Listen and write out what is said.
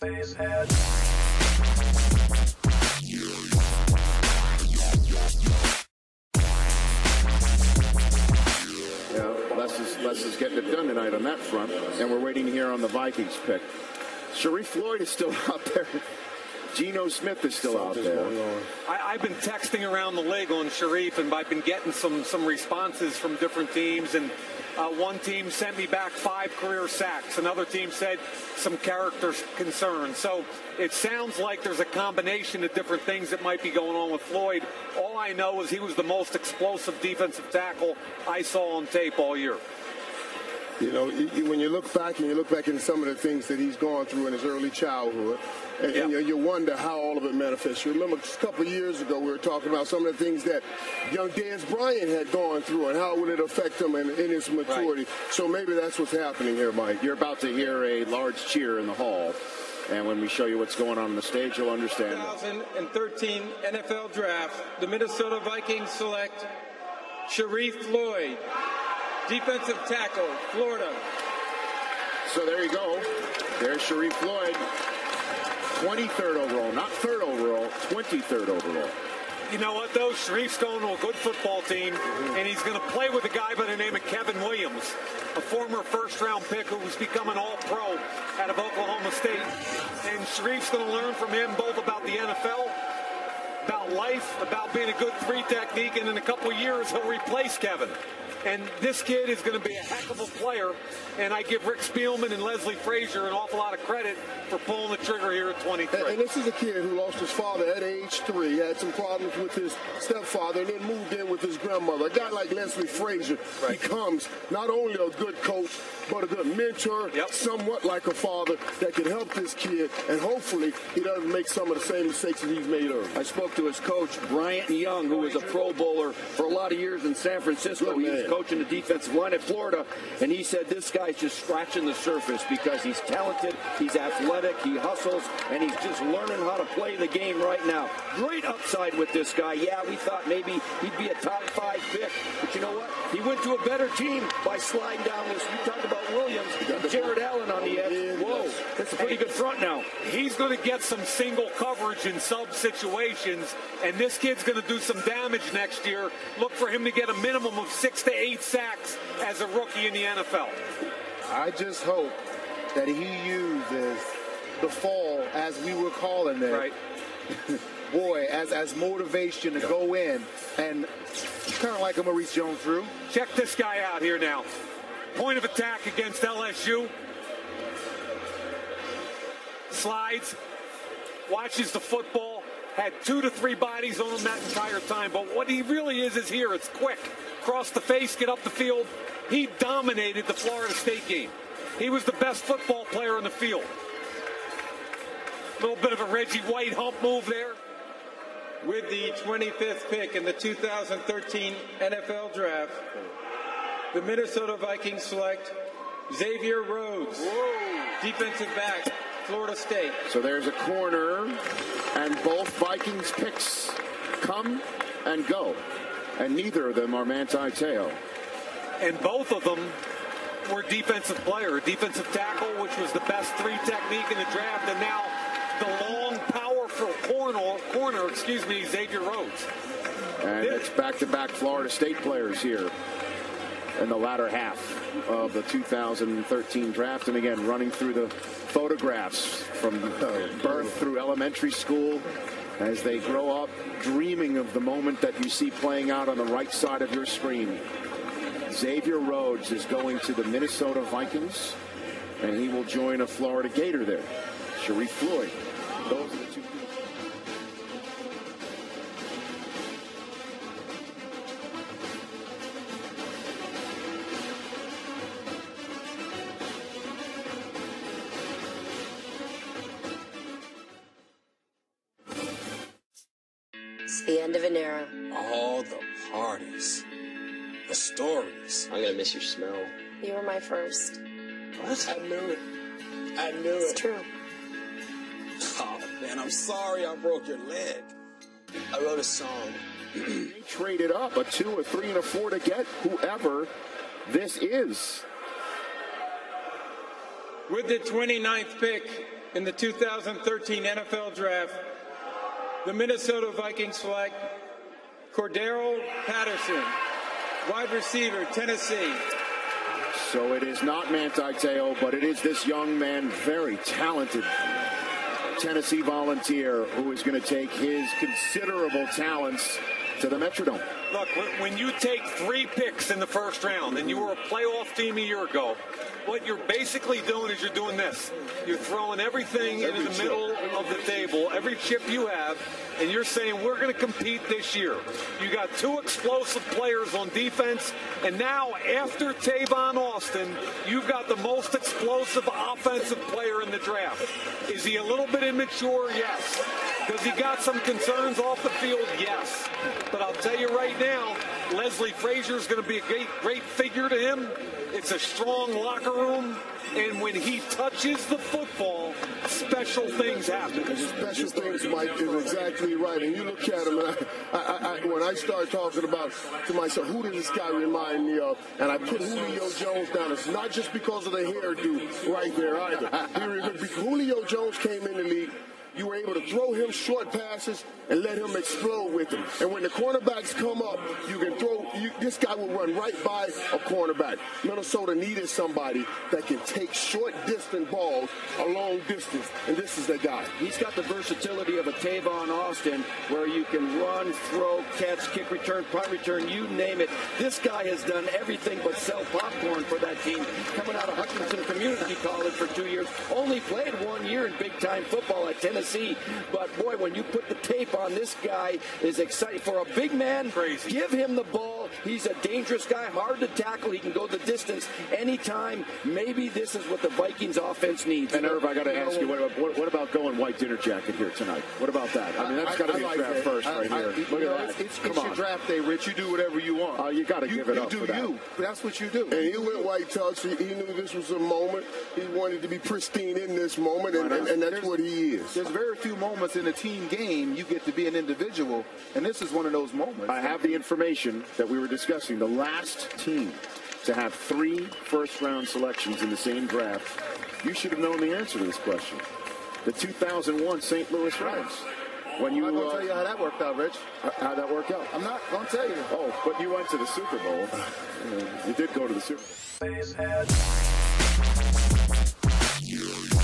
Les is getting it done tonight on that front, and we're waiting here on the Vikings pick. Shariff Floyd is still out there. Geno Smith is still out there. I've been texting around the league on Shariff, and I've been getting some responses from different teams. And one team sent me back 5 career sacks. Another team said some character concerns. So it sounds like there's a combination of different things that might be going on with Floyd. All I know is he was the most explosive defensive tackle I saw on tape all year. You know, when you look back into some of the things that he's gone through in his early childhood, and you wonder how all of it manifests. You remember a couple of years ago we were talking about some of the things that young Dez Bryant had gone through and how would it affect him in his maturity. Right. So maybe that's what's happening here, Mike. You're about to hear a large cheer in the hall. And when we show you what's going on the stage, you'll understand. 2013 NFL Draft, the Minnesota Vikings select Shariff Floyd, defensive tackle, Florida. So there you go. There's Shariff Floyd, 23rd overall, not 3rd overall, 23rd overall. You know what, though? Shariff's going to a good football team, and he's going to play with a guy by the name of Kevin Williams, a former first-round pick who was becoming all-pro out of Oklahoma State. And Shariff's going to learn from him both about the NFL, about life, about being a good three technique, and in a couple of years he'll replace Kevin. And this kid is going to be a heck of a player, and I give Rick Spielman and Leslie Frazier an awful lot of credit for pulling the trigger here at 23. And this is a kid who lost his father at age 3, had some problems with his stepfather, and then moved in with his grandmother. A guy like Leslie Frazier becomes not only a good coach, but a good mentor, somewhat like a father that can help this kid, and hopefully he doesn't make some of the same mistakes that he's made earlier. I spoke to his coach, Bryant Young, who was a Pro Bowler for a lot of years in San Francisco. He was coaching the defensive line at Florida, and he said this guy's just scratching the surface because he's talented, he's athletic, he hustles, and he's just learning how to play the game right now. Great upside with this guy. Yeah, we thought maybe he'd be a top 5 pick, but you know what? He went to a better team by sliding down this. We talked about Williams, Jared Allen on the edge. Whoa, that's a pretty good front now. He's going to get some single coverage in sub situations, and this kid's going to do some damage next year. Look for him to get a minimum of 6 to 8 sacks as a rookie in the NFL. I just hope that he uses the fall, as we were calling it, right. Boy, as motivation to go in and kind of like a Maurice Jones-Drew. Check this guy out here now. Point of attack against LSU. Slides, watches the football, had 2 to 3 bodies on him that entire time. But what he really is here, it's quick. Cross the face, get up the field. He dominated the Florida State game. He was the best football player on the field. A little bit of a Reggie White hump move there. With the 25th pick in the 2013 NFL Draft, the Minnesota Vikings select Xavier Rhodes, defensive back, Florida State. So there's a corner, and both Vikings picks come and go, and neither of them are Manti Te'o. And both of them were defensive player, defensive tackle, which was the best 3 technique in the draft, and now the long, powerful corner, Xavier Rhodes. And it's back-to-back Florida State players here in the latter half of the 2013 draft. And again, running through the photographs from birth through elementary school as they grow up, dreaming of the moment that you see playing out on the right side of your screen. Xavier Rhodes is going to the Minnesota Vikings, and he will join a Florida Gator there. Shariff Floyd. Those are the 2 people. It's the end of an era. All the parties. The stories. I'm gonna miss your smell. You were my first. What? I knew it. I knew it. It's true. Oh, man, I'm sorry I broke your leg. I wrote a song. They traded up a 2, a 3, and a 4 to get whoever this is. With the 29th pick in the 2013 NFL Draft, the Minnesota Vikings select Cordarrelle Patterson, wide receiver, Tennessee. So it is not Manti Te'o, but it is this young man, very talented Tennessee Volunteer, who is going to take his considerable talents to the Metrodome. Look, when you take 3 picks in the first round and you were a playoff team a year ago, what you're basically doing is you're doing this. You're throwing everything into the middle of the table, every chip you have, and you're saying we're going to compete this year. You got 2 explosive players on defense, and now after Tavon Austin, you've got the most explosive offensive player in the draft. Is he a little bit immature? Yes. Does he got some concerns off the field? Yes. But I'll tell you right now, Leslie Frazier is going to be a great figure to him. It's a strong locker room, and when he touches the football, special things happen. Special things, Mike, is exactly right. And you look at him, and when I start talking about to myself, who does this guy remind me of? And I put Julio Jones down. It's not just because of the hairdo right there either. Julio Jones came in the league. You were able to throw him short passes and let him explode with them. And when the cornerbacks come up, you can throw. This guy will run right by a cornerback. Minnesota needed somebody that can take short distance balls a long distance, and this is the guy. He's got the versatility of a Tavon Austin, where you can run, throw, catch, kick return, punt return, you name it. This guy has done everything but sell popcorn for that team. Coming out of Hutchinson Community College for 2 years, only played 1 year in big-time football at Tennessee. But boy, when you put the tape on, this guy is exciting. For a big man, crazy. Give him the ball. He's a dangerous guy, hard to tackle. He can go the distance anytime. Maybe this is what the Vikings offense needs. And Irv, I got to ask you, what about going white dinner jacket here tonight? What about that? I mean, that's got to be a draft first right here. Look at that. It's your draft day, Rich. You do whatever you want. You got to give it up for that. You do you. That's what you do. And he went white tux. He knew this was a moment. He wanted to be pristine in this moment, and that's what he is. There's very few moments in a team game you get to be an individual, and this is one of those moments. I have the information that we were discussing. The last team to have 3 first-round selections in the same draft. You should have known the answer to this question. The 2001 St. Louis Rams. I'm not going to tell you how that worked out, Rich. How'd that work out? I'm not going to tell you. Oh, but you went to the Super Bowl. You did go to the Super Bowl.